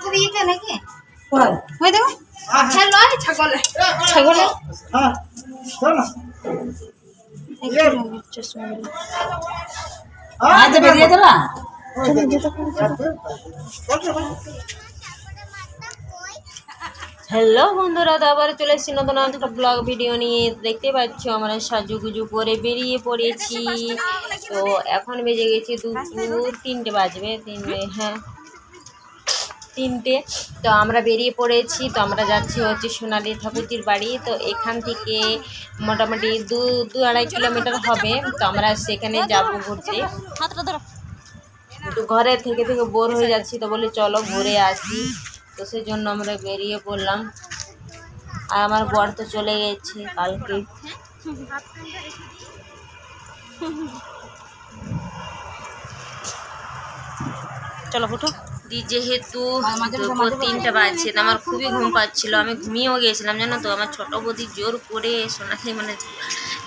মাথা দিয়েছে নাকি ওই দেখো ছাগল ছাগল ছাগল হ্যাঁ চলো চশমা আজ বেরিয়ে তোরা হ্যালো বন্ধুরা, তো আবার চলে এসেছি নতুন একটা ব্লগ ভিডিও নিয়ে। দেখতে পাচ্ছ আমরা সাজুগুজু করে বেরিয়ে পড়েছি। তো এখন বেজে গেছি দুপুর 3টে বাজবে, 3টে। তো আমরা বেরিয়ে পড়েছি। তো আমরা যাচ্ছি হচ্ছে সোনালী ঠাকুরজির বাড়ি। তো এখান থেকে মোটামুটি 2-2.5 কিলোমিটার হবে। তো আমরা সেখানে যাব ঘুরতে। তো ঘরে থেকে বোর হয়ে যাচ্ছি, তো বলি চলো ঘুরে আসি। তো সেই জন্য আমরা বেরিয়ে পড়লাম। আর আমার বর তো চলে গেছে কালকে। চলো ফুটো যেহেতু 3টা বাজছে, তো আমার খুবই ঘুম পাচ্ছিল। আমি ঘুমিয়েও গিয়েছিলাম জানো তো। আমার ছোটো বৌদি জোর করে সোনালি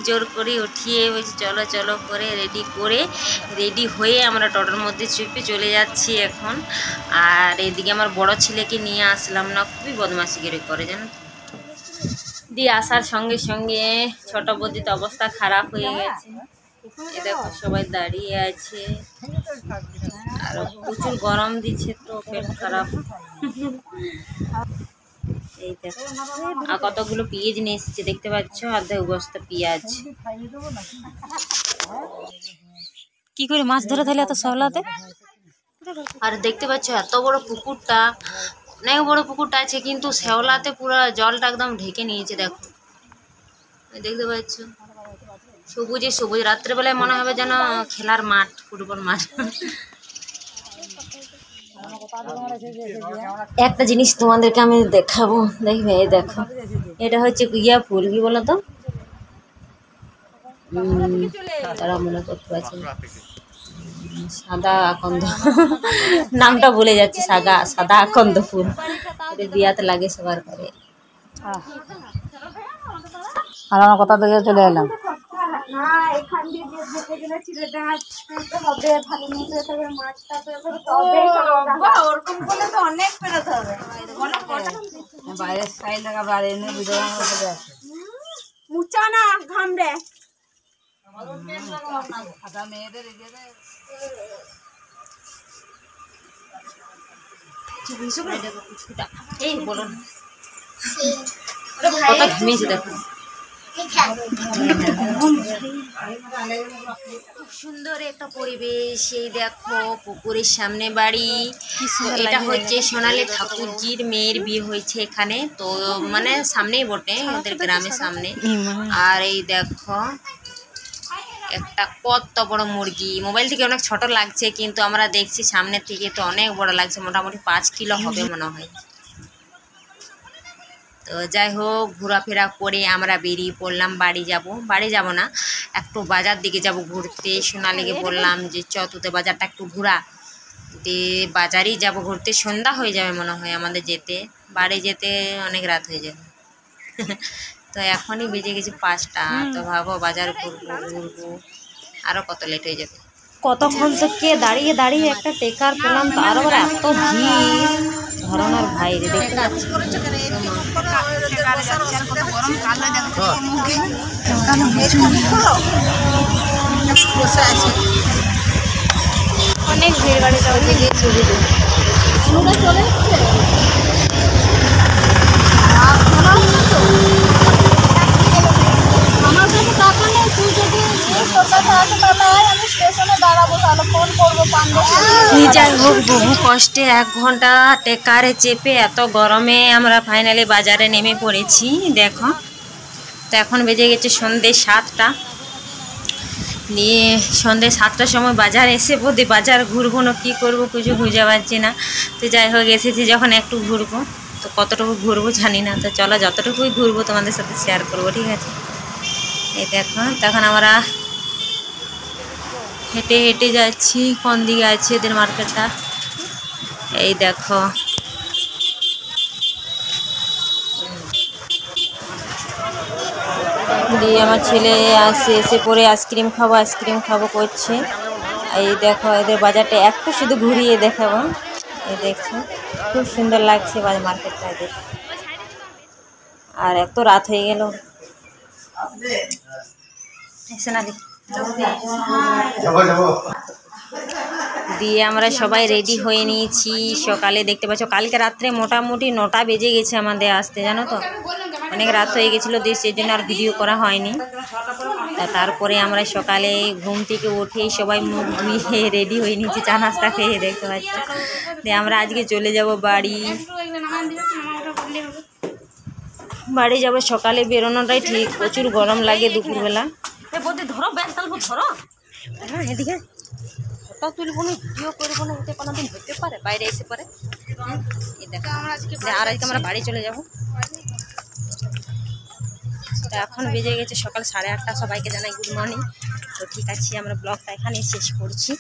জোর করে উঠিয়ে বলছি চলো চলো করে রেডি হয়ে আমরা টোটোর মধ্যে চেপে চলে যাচ্ছি এখন। আর এদিকে আমার বড় ছেলেকে নিয়ে আসলাম না, খুবই বদমাশি করে জানো তো। দিয়ে আসার সঙ্গে সঙ্গে ছোটো বৌদির অবস্থা খারাপ হয়ে গেছে। এ দেখো সবাই দাঁড়িয়ে আছে, আর প্রচুর গরম দিচ্ছে, তো পেট খারাপ। এই দেখো আর কতগুলো পেঁয়াজ নিয়ে এসেছে দেখতে পাচ্ছ, অর্ধেক বস্তা পেঁয়াজ। কি করে মাছ ধরে তাহলে এত শ্যাওলাতে? আর দেখতে পাচ্ছ এত বড় পুকুরটা, অনেক বড় পুকুরটা আছে, কিন্তু শ্যাওলাতে পুরো জলটা একদম ঢেকে নিয়েছে। দেখো দেখতে পাচ্ছ সবুজে সবুজ। রাত্রেবেলায় মনে হবে যেন খেলার মাঠ, ফুটবল মাঠ। একটা জিনিস তোমাদেরকে আমি দেখাবো, দেখবে এই দেখো, এটা হচ্ছে ইয়া ফুল, কি বলো তো, তারা মনে করতে পারছে সাদা আকন্দ, নামটা ভুলে যাচ্ছে। সাদা আকন্দ ফুল, এটা বিয়াতে লাগে সবার করে। আর আমার কথা থেকে চলে এলাম। বাইরের সাইড লাগা বাড়ি এনে মুচা না ঘাম রে মেয়েদের এই বলো না কত ঘুমিয়েছে দেখো। খুব সুন্দর একটা পরিবেশ। এই দেখো পুকুরের সামনে বাড়ি। এটা হচ্ছে সোনালী ঠাকুরজির মেয়ের বিয়ে হয়েছে এখানে, তো মানে সামনেই বটে, ওদের গ্রামের সামনে। আর এই দেখো একটা কত বড় মুরগি। মোবাইল থেকে অনেক ছোট লাগছে, কিন্তু আমরা দেখছি সামনে থেকে তো অনেক বড় লাগছে, মোটামুটি 5 কিলো হবে মনে হয়। তো যাই হোক ঘোরাফেরা করে আমরা বেরিয়ে পড়লাম বাড়ি যাব না, একটু বাজার দিকে যাব ঘুরতে। সোনালীকে বললাম যে তুতে বাজারটা একটু ঘোরা, দিয়ে বাজারেই যাব ঘুরতে। সন্ধ্যা হয়ে যাবে মনে হয় আমাদের যেতে, বাড়ি যেতে অনেক রাত হয়ে যাবে। তো এখনই বেজে গেছে 5টা। তো ভাবো বাজার ঘুরবো, আরও কত লেট হয়ে যাবে। কতক্ষণ থেকে দাঁড়িয়ে দাঁড়িয়ে একটা টেকার পেলাম, তো আরও এত ভিড় ধরনের ভাইরে দেখতে পাচ্ছি। অনেক ভিড় গাড়িটা হচ্ছে গিয়ে সুবিধা চলে এসছে। আমার কাছে টাকা নেই, তুই যদি তোর কাছে আসে তাহলে আমি স্টেশনে দাঁড়াবো, তাহলে ফোন করবো। যাই হোক বহু কষ্টে 1 ঘন্টা টেকারে চেপে এত গরমে আমরা ফাইনালি বাজারে নেমে পড়েছি। দেখো তো এখন বেজে গেছে সন্ধ্যে 7টা। নিয়ে সন্ধ্যে 7টার সময় বাজার এসে বোধহয় বাজার ঘুরবো না কী করবো কিছু বুঝে পারছি না। তো যাই হোক এসেছি যখন একটু ঘুরবো, তো কতটুকু ঘুরবো জানি না। তো চলো যতটুকুই ঘুরবো তোমাদের সাথে শেয়ার করবো, ঠিক আছে? এই দেখো তখন আমরা হেঁটে হেঁটে যাচ্ছি। কোন দিকে আছে এদের মার্কেটটা, এই দেখো। দিয়ে আমার ছেলে এসে পরে আইসক্রিম খাবো করছে। এই দেখো এদের বাজারটা একটু শুধু ঘুরিয়ে দেখাবো। এই দেখছো খুব সুন্দর লাগছে মার্কেটটা দেখতে। আর এত রাত হয়ে গেল, এসে না দিয়ে আমরা সবাই রেডি হয়ে নিয়েছি। সকালে দেখতে পাচ্ছ কালকে রাত্রে মোটামুটি 9টা বেজে গেছে আমাদের আসতে, জানো তো অনেক রাত হয়ে গেছিলো, দিয়ে সেই জন্য আর ভিডিও করা হয়নি। তারপরে আমরা সকালে ঘুম থেকে উঠেই সবাই মুখ ধুয়ে রেডি হয়ে নিয়েছি, চা নাস্তা খেয়ে, দেখতে পাচ্ছ। দিয়ে আমরা আজকে চলে যাব বাড়ি যাব। সকালে বেরোনোটাই ঠিক, প্রচুর গরম লাগে দুপুরবেলা। ধরো ধরো, হ্যাঁ এদিকে ফটো তুলবো না, ভিডিও করবো না, এতে কোনোদিন হতে পারে বাইরে এসে পরে। আর আজকে আমরা বাড়ি চলে যাব। তো এখন বেজে গেছে সকাল 8:30। সবাইকে জানাই গুড মর্নিং। তো ঠিক আছে, আমরা ব্লগটা এখানেই শেষ করছি।